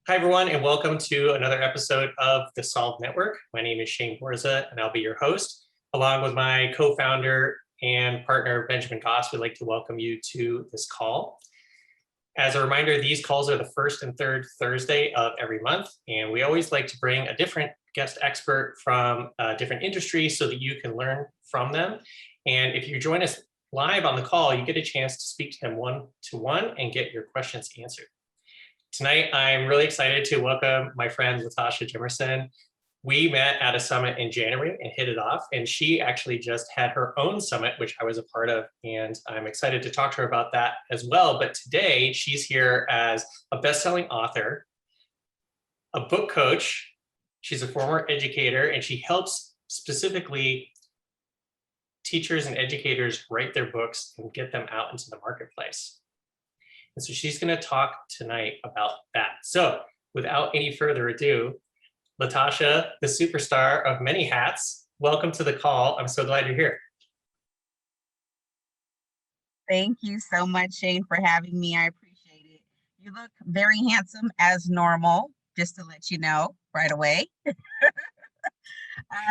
Hi, everyone, and welcome to another episode of the Solve Network. My name is Shane Borza, and I'll be your host. Along with my co-founder and partner, Benjamin Goss, we'd like to welcome you to this call. As a reminder, these calls are the first and third Thursday of every month, and we always like to bring a different guest expert from a different industry so that you can learn from them. And if you join us live on the call, you get a chance to speak to them one-to-one and get your questions answered. Tonight, I'm really excited to welcome my friend, Latasha Jimerson. We met at a summit in January and hit it off, and she actually just had her own summit, which I was a part of, and I'm excited to talk to her about that as well. But today, she's here as a best-selling author, a book coach, she's a former educator, and she helps specifically teachers and educators write their books and get them out into the marketplace. And so she's going to talk tonight about that. So without any further ado, Latasha, the superstar of many hats, welcome to the call. I'm so glad you're here. Thank you so much, Shane, for having me. I appreciate it. You look very handsome as normal, just to let you know right away.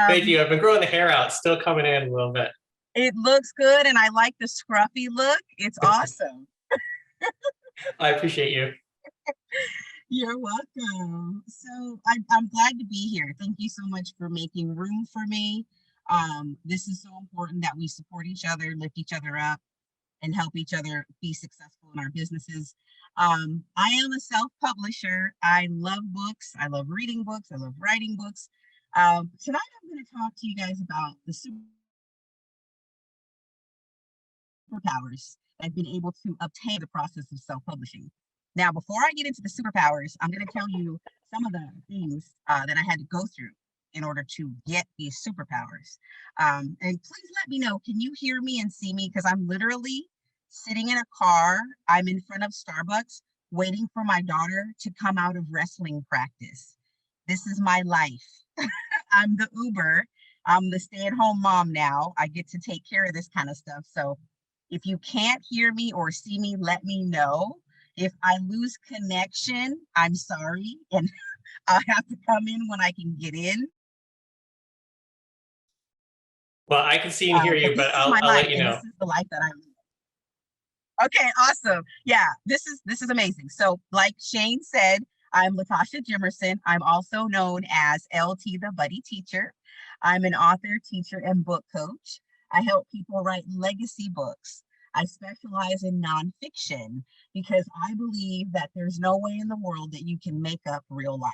Thank you. I've been growing the hair out, still coming in a little bit. It looks good, and I like the scruffy look. It's awesome. I appreciate you. You're welcome. So I'm glad to be here. Thank you so much for making room for me. This is so important that we support each other, lift each other up, and help each other be successful in our businesses. I am a self-publisher. I love books. I love reading books. I love writing books. Tonight I'm going to talk to you guys about the superpowers I've been able to obtain the process of self-publishing. Now, before I get into the superpowers, I'm going to tell you some of the things that I had to go through in order to get these superpowers. And please let me know, can you hear me and see me? Because I'm literally sitting in a car. I'm in front of Starbucks waiting for my daughter to come out of wrestling practice. This is my life. I'm the Uber. I'm the stay-at-home mom now. I get to take care of this kind of stuff. So if you can't hear me or see me, let me know. If I lose connection, I'm sorry, and I'll have to come in when I can get in. Well, I can see and hear you, but I'll let you know. This is the life that I'm living. Okay, awesome. Yeah, this is amazing. So, like Shane said, I'm Latasha Jimerson. I'm also known as LT the Buddy Teacher. I'm an author, teacher, and book coach. I help people write legacy books. I specialize in nonfiction because I believe that there's no way in the world that you can make up real life.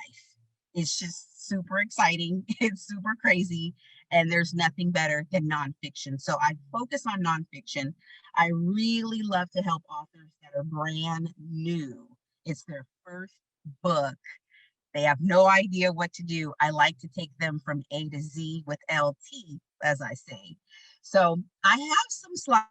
It's just super exciting. It's super crazy. And there's nothing better than nonfiction. So I focus on nonfiction. I really love to help authors that are brand new. It's their first book. They have no idea what to do. I like to take them from A to Z with LT, as I say. So I have some slides.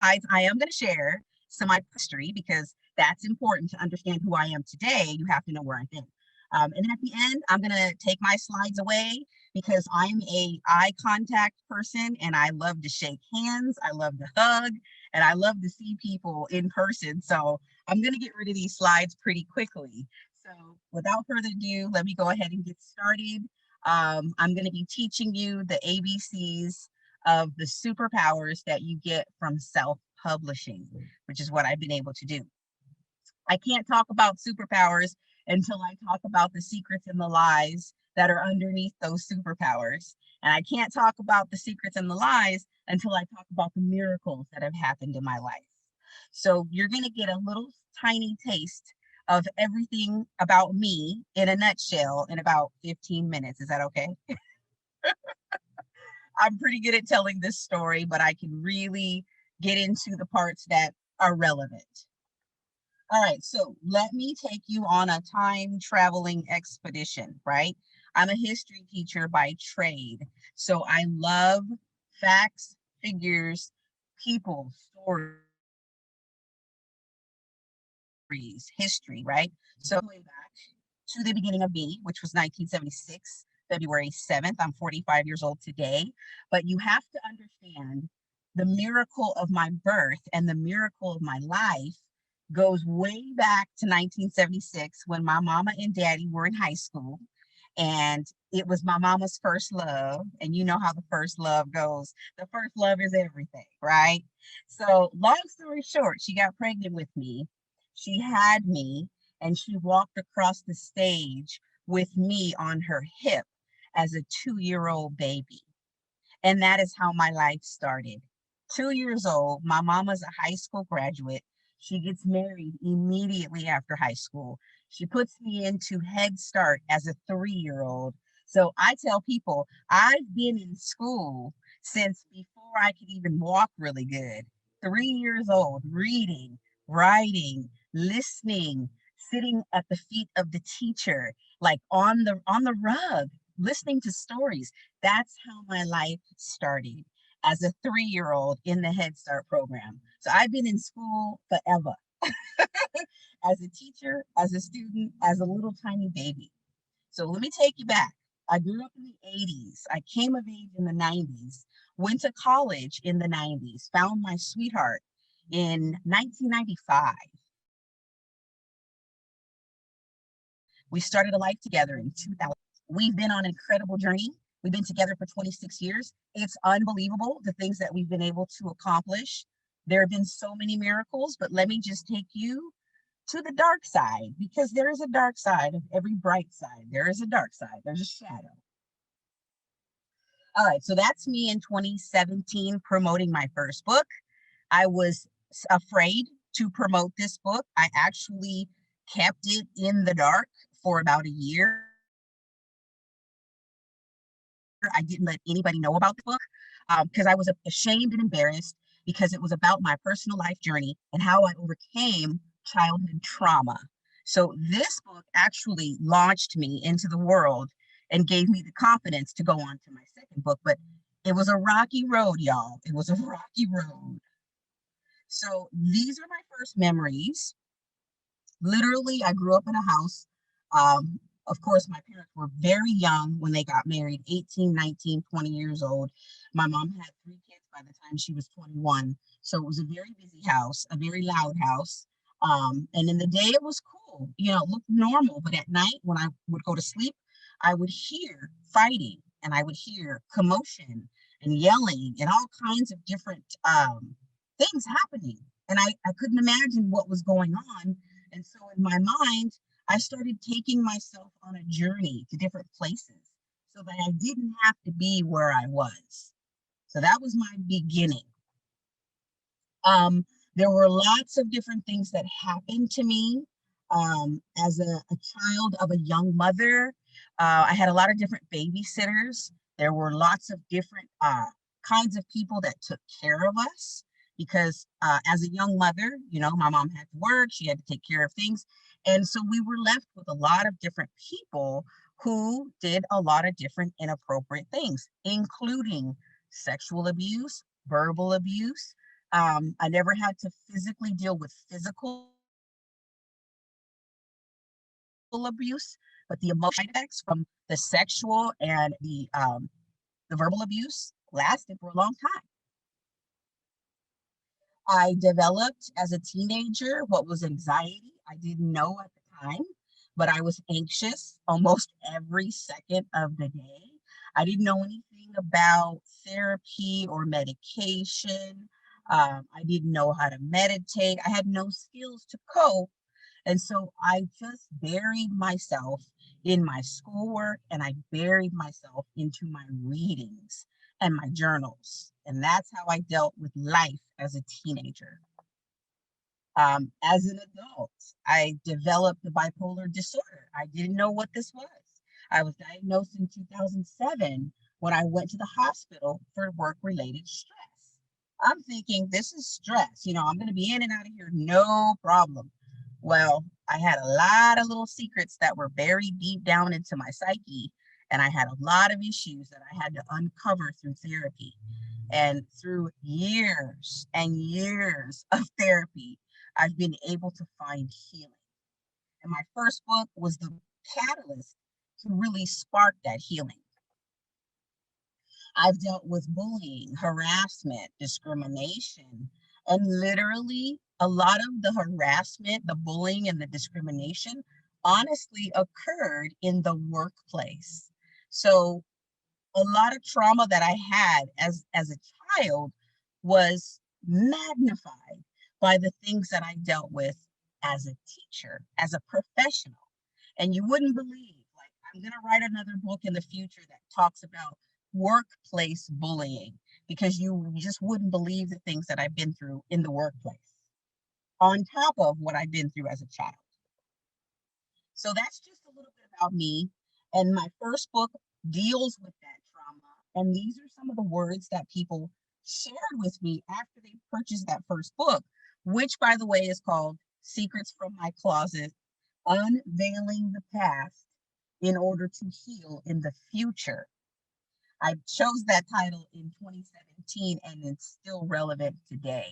I am going to share some of my history because that's important to understand who I am today. You have to know where I've been. And then at the end, I'm going to take my slides away because I'm a eye contact person and I love to shake hands. I love to hug and I love to see people in person. So I'm going to get rid of these slides pretty quickly. So without further ado, let me go ahead and get started. I'm going to be teaching you the ABCs of the superpowers that you get from self-publishing, which is what I've been able to do. I can't talk about superpowers until I talk about the secrets and the lies that are underneath those superpowers. And I can't talk about the secrets and the lies until I talk about the miracles that have happened in my life. So you're going to get a little tiny taste of everything about me in a nutshell in about 15 minutes. Is that okay? I'm pretty good at telling this story, but I can really get into the parts that are relevant. All right, so let me take you on a time traveling expedition, right? I'm a history teacher by trade, so I love facts, figures, people, stories, history, right? So way back to the beginning of me, which was 1976. February 7th. I'm 45 years old today, but you have to understand the miracle of my birth and the miracle of my life goes way back to 1976 when my mama and daddy were in high school. And it was my mama's first love. And you know how the first love goes. The first love is everything, right? So, long story short, she got pregnant with me. She had me, and she walked across the stage with me on her hip as a 2-year-old baby. And that is how my life started. 2 years old, my mama's a high school graduate. She gets married immediately after high school. She puts me into Head Start as a 3-year-old. So I tell people I've been in school since before I could even walk really good. 3 years old, reading, writing, listening, sitting at the feet of the teacher, like on the rug, listening to stories. That's how my life started as a 3-year-old in the Head Start program. So I've been in school forever as a teacher, as a student, as a little tiny baby. So let me take you back. I grew up in the 80s. I came of age in the 90s, went to college in the 90s, found my sweetheart in 1995. We started a life together in 2000. We've been on an incredible journey. We've been together for 26 years. It's unbelievable the things that we've been able to accomplish. There have been so many miracles, but let me just take you to the dark side, because there is a dark side of every bright side. There is a dark side, there's a shadow. All right, so that's me in 2017 promoting my first book. I was afraid to promote this book. I actually kept it in the dark for about a year. I didn't let anybody know about the book because I was ashamed and embarrassed, because it was about my personal life journey and how I overcame childhood trauma. So this book actually launched me into the world and gave me the confidence to go on to my second book. But it was a rocky road, y'all. It was a rocky road. So these are my first memories. Literally, I grew up in a house. Of course, my parents were very young when they got married, 18, 19, 20 years old. My mom had 3 kids by the time she was 21. So it was a very busy house, a very loud house. And in the day, it was cool, it looked normal. But at night, when I would go to sleep, I would hear fighting, and I would hear commotion and yelling and all kinds of different things happening. And I couldn't imagine what was going on. And so in my mind, I started taking myself on a journey to different places so that I didn't have to be where I was. So that was my beginning. There were lots of different things that happened to me as a child of a young mother. I had a lot of different babysitters. There were lots of different kinds of people that took care of us, because as a young mother, my mom had to work, she had to take care of things. And so we were left with a lot of different people who did a lot of different inappropriate things, including sexual abuse, verbal abuse. I never had to physically deal with physical abuse, but the emotional effects from the sexual and the verbal abuse lasted for a long time. I developed as a teenager what was anxiety. I didn't know at the time, but I was anxious almost every second of the day. I didn't know anything about therapy or medication. I didn't know how to meditate. I had no skills to cope. And so I just buried myself in my schoolwork, and I buried myself into my readings and my journals. And that's how I dealt with life as a teenager. As an adult, I developed the bipolar disorder. I didn't know what this was. I was diagnosed in 2007 when I went to the hospital for work-related stress. I'm thinking, this is stress. I'm going to be in and out of here, no problem. Well, I had a lot of little secrets that were buried deep down into my psyche, and I had a lot of issues that I had to uncover through therapy. And through years and years of therapy, I've been able to find healing. And my first book was the catalyst to really spark that healing. I've dealt with bullying, harassment, discrimination, and literally a lot of the harassment, the bullying, and the discrimination honestly occurred in the workplace. So a lot of trauma that I had as a child was magnified by the things that I dealt with as a teacher, as a professional. And you wouldn't believe, like, I'm going to write another book in the future that talks about workplace bullying, because you just wouldn't believe the things that I've been through in the workplace, on top of what I've been through as a child. So that's just a little bit about me. And my first book deals with that trauma. And these are some of the words that people shared with me after they purchased that first book, which, by the way, is called Secrets from My Closet: Unveiling the Past in Order to Heal in the Future. I chose that title in 2017 and it's still relevant today.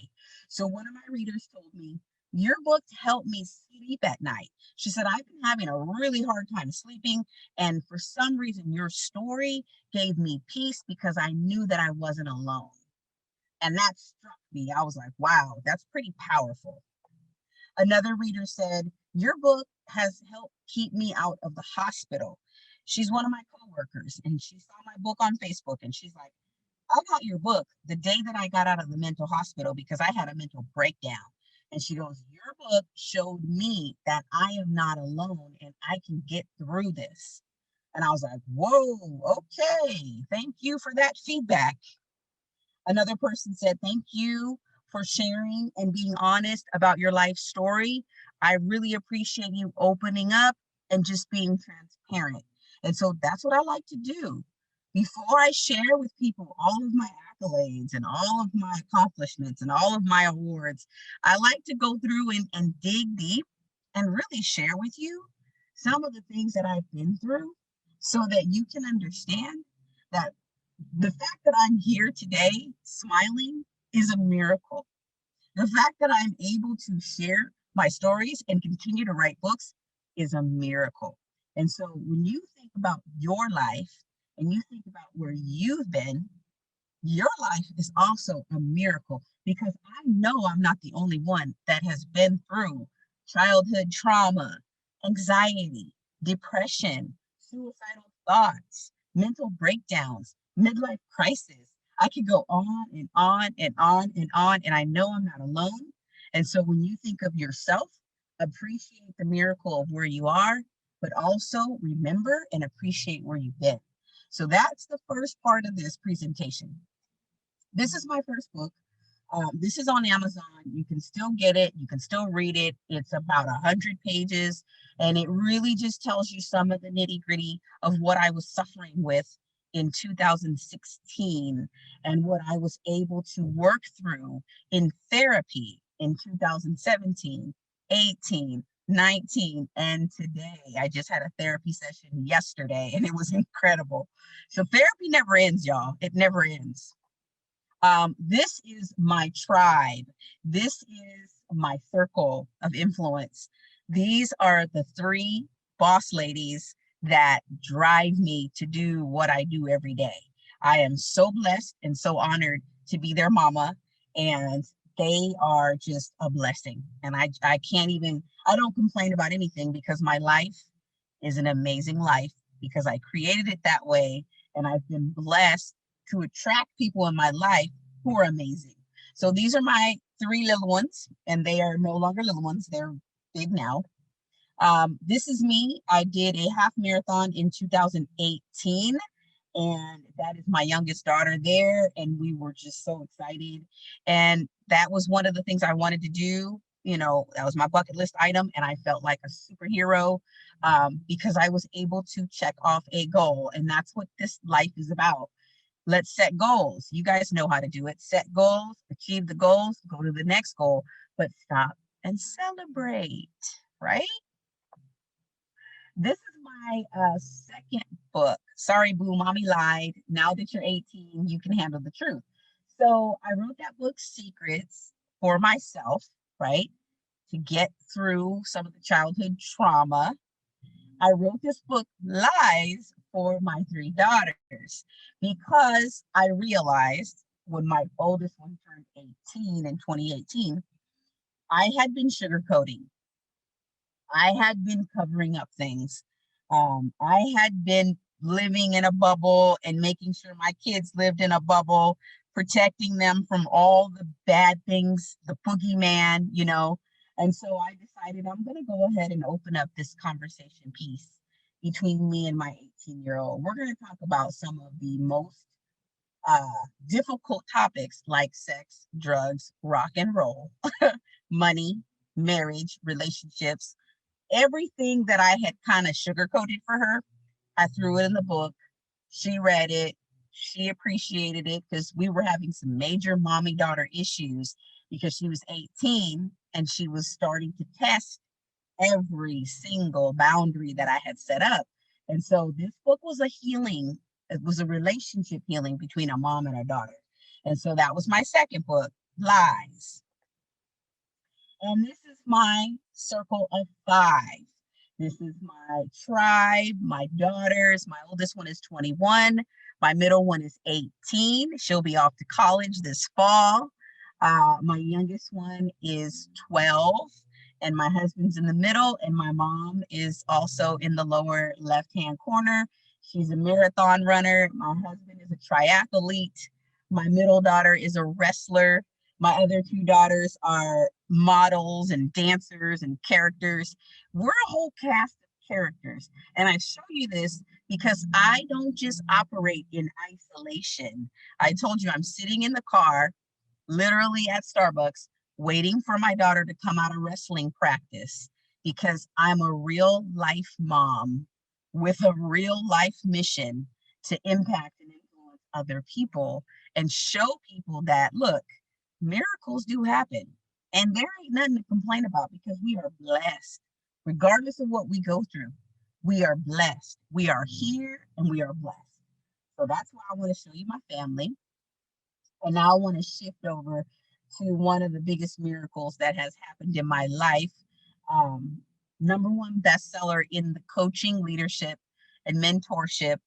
So one of my readers told me, your book helped me sleep at night. She said, I've been having a really hard time sleeping, and for some reason, your story gave me peace because I knew that I wasn't alone. And that struck me. I was like, wow, that's pretty powerful. Another reader said, your book has helped keep me out of the hospital. She's one of my coworkers, and she saw my book on Facebook, and she's like, I got your book the day that I got out of the mental hospital because I had a mental breakdown. And she goes, your book showed me that I am not alone and I can get through this. And I was like, whoa, okay. Thank you for that feedback. Another person said, thank you for sharing and being honest about your life story. I really appreciate you opening up and just being transparent. And so that's what I like to do. Before I share with people all of my accolades and all of my accomplishments and all of my awards, I like to go through and dig deep and really share with you some of the things that I've been through so that you can understand that the fact that I'm here today smiling is a miracle. The fact that I'm able to share my stories and continue to write books is a miracle. And so when you think about your life and you think about where you've been, your life is also a miracle, because I know I'm not the only one that has been through childhood trauma, anxiety, depression, suicidal thoughts, mental breakdowns, midlife crisis. I could go on and on and on and on, and I know I'm not alone. And so when you think of yourself, appreciate the miracle of where you are, but also remember and appreciate where you've been. So that's the first part of this presentation. This is my first book. This is on Amazon. You can still get it. You can still read it. It's about 100 pages, and it really just tells you some of the nitty gritty of what I was suffering with in 2016 and what I was able to work through in therapy in 2017, 18, 19, and today. I just had a therapy session yesterday and it was incredible. So therapy never ends, y'all. It never ends. This is my tribe. This is my circle of influence. These are the 3 boss ladies that drive me to do what I do every day. I am so blessed and so honored to be their mama, and they are just a blessing. And I can't even, I don't complain about anything, because my life is an amazing life because I created it that way. And I've been blessed to attract people in my life who are amazing. So these are my 3 little ones, and they are no longer little ones. They're big now. This is me. I did a half marathon in 2018, and that is my youngest daughter there. And we were just so excited. And that was one of the things I wanted to do. You know, that was my bucket list item. And I felt like a superhero because I was able to check off a goal. And that's what this life is about. Let's set goals. You guys know how to do it. Set goals, achieve the goals, go to the next goal, but stop and celebrate, right? This is my second book. Sorry, Boo, Mommy lied. Now that you're 18, you can handle the truth. So I wrote that book, Secrets, for myself, right? To get through some of the childhood trauma. I wrote this book, Lies, for my 3 daughters, because I realized when my oldest one turned 18 in 2018, I had been sugarcoating. I had been covering up things. I had been living in a bubble and making sure my kids lived in a bubble, protecting them from all the bad things, the boogeyman, you know. And so I decided I'm going to go ahead and open up this conversation piece between me and my 18-year-old. We're going to talk about some of the most uh, difficult topics like sex, drugs, rock and roll, money, marriage, relationships, everything that I had kind of sugarcoated for her. I threw it in the book. She read it. She appreciated it because we were having some major mommy daughter issues because she was 18 and she was starting to test every single boundary that I had set up. And so this book was a healing, it was a relationship healing between a mom and a daughter. And so that was my second book, Lies. And this is my circle of five. This is my tribe, my daughters. My oldest one is 21. My middle one is 18. She'll be off to college this fall. My youngest one is 12, and my husband's in the middle, and my mom is also in the lower left-hand corner. She's a marathon runner. My husband is a triathlete. My middle daughter is a wrestler. My other two daughters are models and dancers and characters. We're a whole cast of characters. And I show you this because I don't just operate in isolation. I told you I'm sitting in the car, literally at Starbucks, waiting for my daughter to come out of wrestling practice because I'm a real life mom with a real life mission to impact and influence other people and show people that, look, miracles do happen. And there ain't nothing to complain about because we are blessed. Regardless of what we go through, we are blessed. We are here and we are blessed. So that's why I want to show you my family. And now I want to shift over to one of the biggest miracles that has happened in my life. Number one bestseller in the coaching, leadership, and mentorship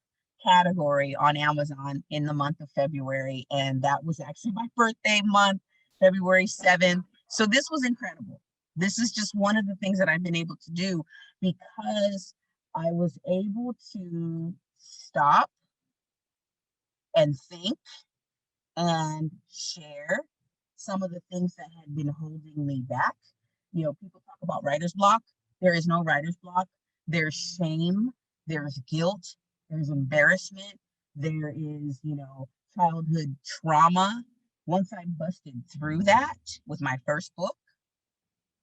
category on Amazon in the month of February. And that was actually my birthday month, February 7th. So this was incredible. This is just one of the things that I've been able to do because I was able to stop and think and share some of the things that had been holding me back. You know, people talk about writer's block. There is no writer's block. There's shame, there's guilt, there's embarrassment, there is, you know, childhood trauma. Once I busted through that with my first book,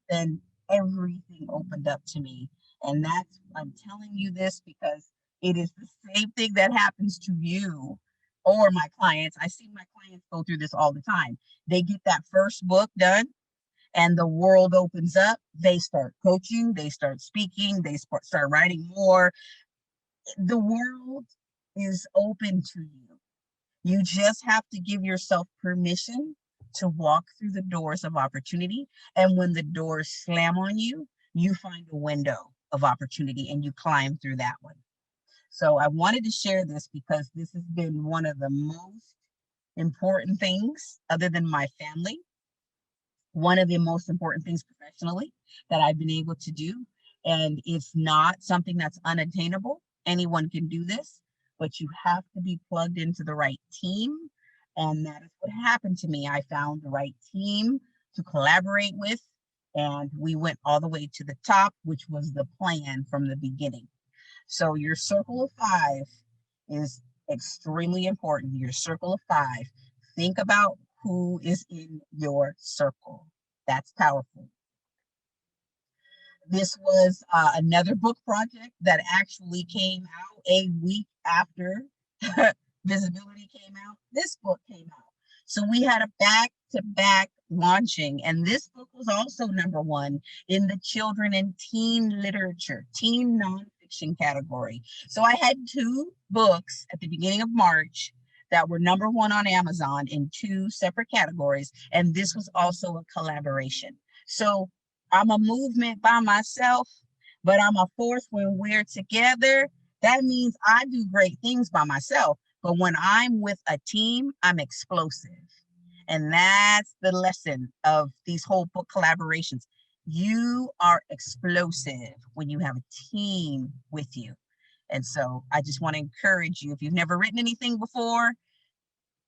then everything opened up to me. And that's, I'm telling you this because it is the same thing that happens to you or my clients. I see my clients go through this all the time. They get that first book done and the world opens up. They start coaching, they start speaking, they start writing more. The world is open to you. You just have to give yourself permission to walk through the doors of opportunity. And when the doors slam on you, you find a window of opportunity and you climb through that one. So I wanted to share this because this has been one of the most important things, other than my family, one of the most important things professionally that I've been able to do. And it's not something that's unattainable. Anyone can do this, but you have to be plugged into the right team. And that is what happened to me. I found the right team to collaborate with, and we went all the way to the top, which was the plan from the beginning. So your circle of five is extremely important. Your circle of five. Think about who is in your circle. That's powerful. This was another book project that actually came out a week after Visibility came out. This book came out. So we had a back-to-back launching, and this book was also number one in the children and teen literature, teen nonfiction category. So I had two books at the beginning of March that were number one on Amazon in two separate categories, and this was also a collaboration. So I'm a movement by myself, but I'm a force when we're together. That means I do great things by myself, but when I'm with a team, I'm explosive. And that's the lesson of these whole book collaborations. You are explosive when you have a team with you. And so I just want to encourage you, if you've never written anything before,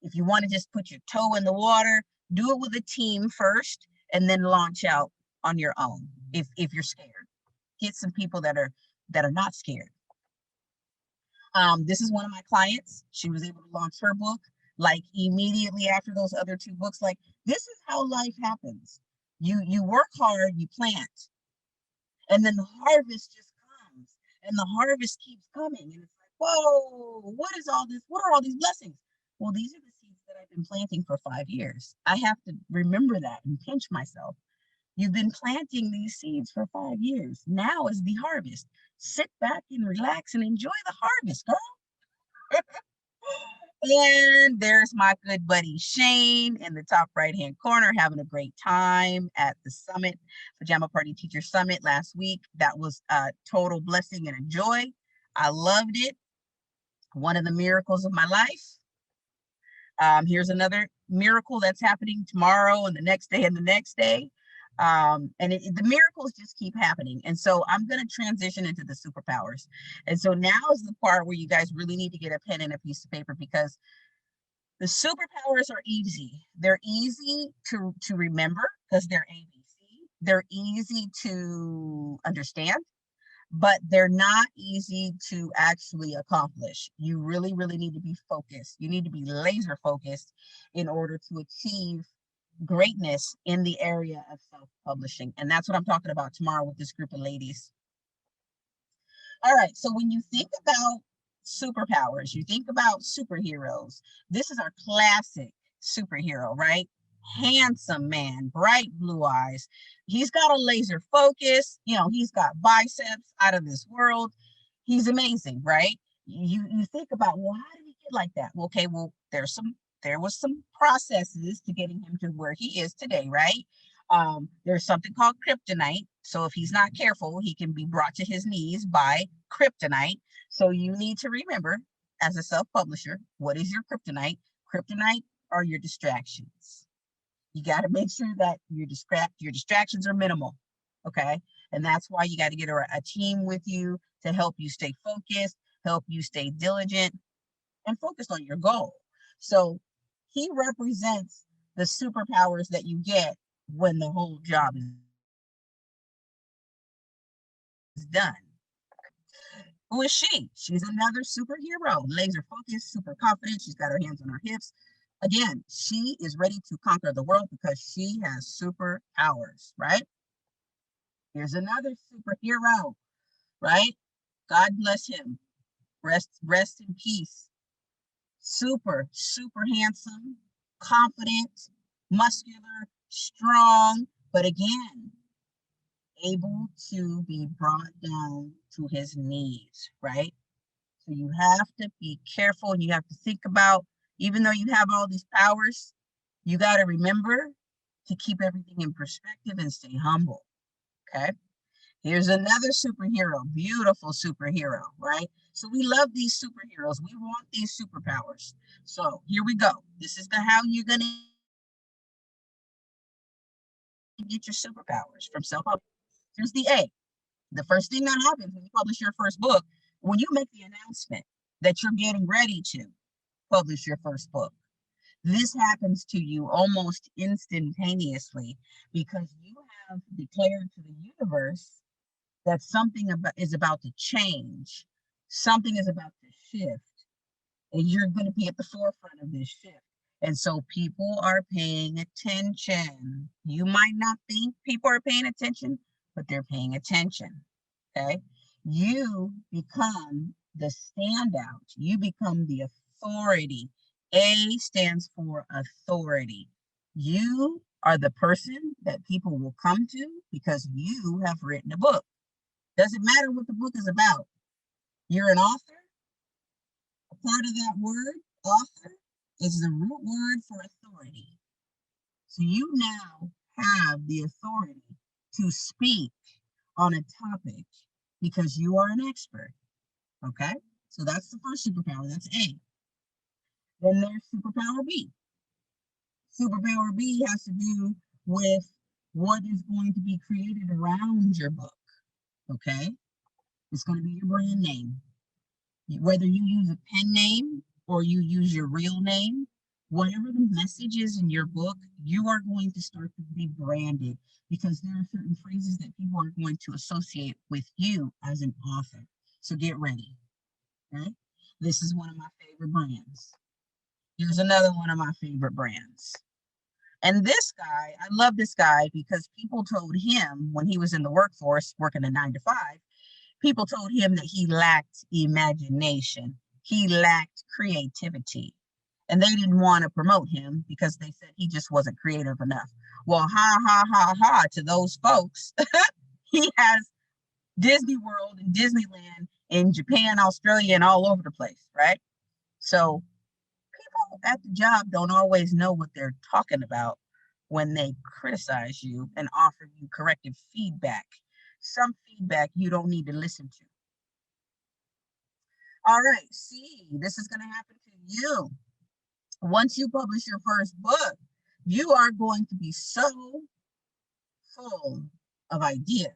if you want to just put your toe in the water, do it with a team first and then launch out on your own. If you're scared, get some people that are not scared. This is one of my clients. She was able to launch her book like immediately after those other two books. Like, this is how life happens. You work hard, you plant, and then the harvest just comes, and the harvest keeps coming, and it's like, whoa, what is all this? What are all these blessings? Well, these are the seeds that I've been planting for 5 years. I have to remember that and pinch myself. You've been planting these seeds for 5 years. Now is the harvest. Sit back and relax and enjoy the harvest, girl. And there's my good buddy Shane in the top right-hand corner, having a great time at the summit, Pajama Party Teacher Summit last week. That was a total blessing and a joy. I loved it. One of the miracles of my life. Here's another miracle that's happening tomorrow and the next day and the next day. The miracles just keep happening. And so I'm going to transition into the superpowers. And so now is the part where you guys really need to get a pen and a piece of paper, because the superpowers are easy. They're easy to remember because they're ABC. They're easy to understand, but they're not easy to actually accomplish. You really, really need to be focused. You need to be laser focused in order to achieve greatness in the area of self-publishing. And that's what I'm talking about tomorrow with this group of ladies. All right, so when you think about superpowers, you think about superheroes. This is our classic superhero, right? Handsome man, bright blue eyes. He's got a laser focus. He's got biceps out of this world. He's amazing, right? You think about, well, how did he get like that? Well, okay, well, there was some processes to getting him to where he is today, right? There's something called kryptonite. So if he's not careful, he can be brought to his knees by kryptonite. So you need to remember, as a self-publisher, what is your kryptonite? Kryptonite are your distractions. You got to make sure that your distractions are minimal, okay? And that's why you got to get a team with you to help you stay focused, help you stay diligent, and focused on your goal. So he represents the superpowers that you get when the whole job is done. Who is she? She's another superhero, laser focused, super confident. She's got her hands on her hips. Again, she is ready to conquer the world because she has superpowers, right? Here's another superhero, right? God bless him. Rest in peace. Super, super handsome, confident, muscular, strong, but again, able to be brought down to his knees, right? So you have to be careful, and you have to think about, even though you have all these powers, you got to remember to keep everything in perspective and stay humble, okay? Here's another superhero, beautiful superhero, right? So we love these superheroes. We want these superpowers. So here we go. This is how you're going to get your superpowers from self-publishing. Here's the A. The first thing that happens when you publish your first book, when you make the announcement that you're getting ready to publish your first book, this happens to you almost instantaneously because you have declared to the universe that something is about to change. Something is about to shift, and you're going to be at the forefront of this shift. And so people are paying attention. You might not think people are paying attention, but they're paying attention, okay? You become the standout. You become the authority. A stands for authority. You are the person that people will come to because you have written a book. Doesn't matter what the book is about. You're an author. A part of that word, author, is the root word for authority. So you now have the authority to speak on a topic because you are an expert, okay? So that's the first superpower, that's A. Then there's superpower B. Superpower B has to do with what is going to be created around your book. Okay, it's going to be your brand name. Whether you use a pen name or you use your real name, whatever the message is in your book, you are going to start to be branded, because there are certain phrases that people are going to associate with you as an author. So get ready. Okay, this is one of my favorite brands. Here's another one of my favorite brands. And this guy, I love this guy because people told him when he was in the workforce working a 9 to 5, people told him that he lacked imagination. He lacked creativity. And they didn't want to promote him because they said he just wasn't creative enough. Well, ha, ha, ha, ha to those folks. He has Disney World and Disneyland in Japan, Australia, and all over the place, right? So people at the job don't always know what they're talking about when they criticize you and offer you corrective feedback. Some feedback you don't need to listen to. All right, see, this is going to happen to you. Once you publish your first book, you are going to be so full of ideas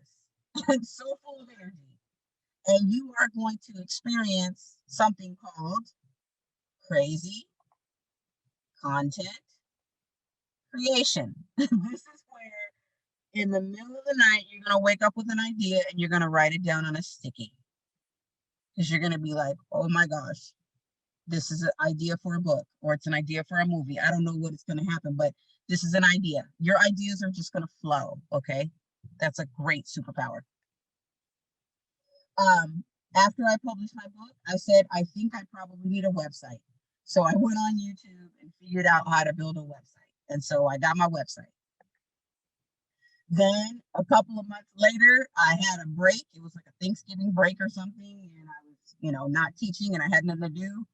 and so full of energy. And you are going to experience something called crazy content creation. This is where in the middle of the night, you're going to wake up with an idea and you're going to write it down on a sticky. Because you're going to be like, oh my gosh, this is an idea for a book, or it's an idea for a movie. I don't know what is going to happen, but this is an idea. Your ideas are just going to flow. Okay. That's a great superpower. After I published my book, I said, I think I probably need a website. So I went on YouTube and figured out how to build a website. And so I got my website. Then a couple of months later, I had a break. It was like a Thanksgiving break or something. And I was, not teaching and I had nothing to do.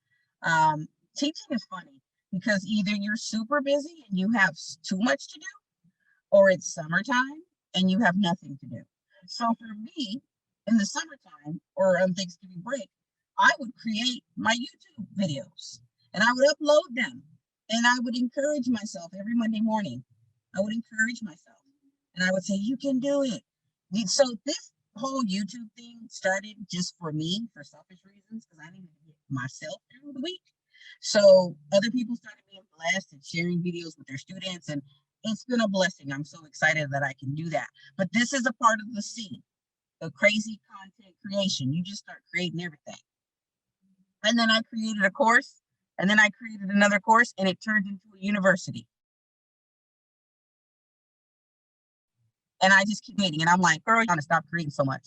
Teaching is funny because either you're super busy and you have too much to do, or it's summertime and you have nothing to do. So for me, in the summertime or on Thanksgiving break, I would create my YouTube videos and I would upload them, and I would encourage myself every Monday morning. I would encourage myself and I would say, you can do it. So this whole YouTube thing started just for me, for selfish reasons, because I needed to get myself through the week. So other people started being blessed and sharing videos with their students, and it's been a blessing. I'm so excited that I can do that. But this is a part of the C, the crazy content creation. You just start creating everything. And then I created a course, and then I created another course, and it turned into a university. And I just keep creating, and I'm like, girl, you gotta stop creating so much.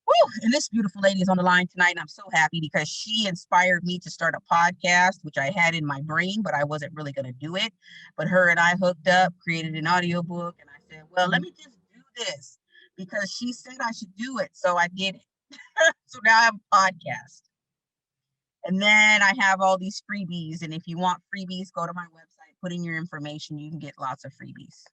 Woo! And this beautiful lady is on the line tonight, and I'm so happy because she inspired me to start a podcast, which I had in my brain, but I wasn't really going to do it. But her and I hooked up, created an audiobook, and I said, well, let me just do this because she said I should do it. So I did it. So now I have a podcast. And then I have all these freebies. And if you want freebies, go to my website, put in your information. You can get lots of freebies.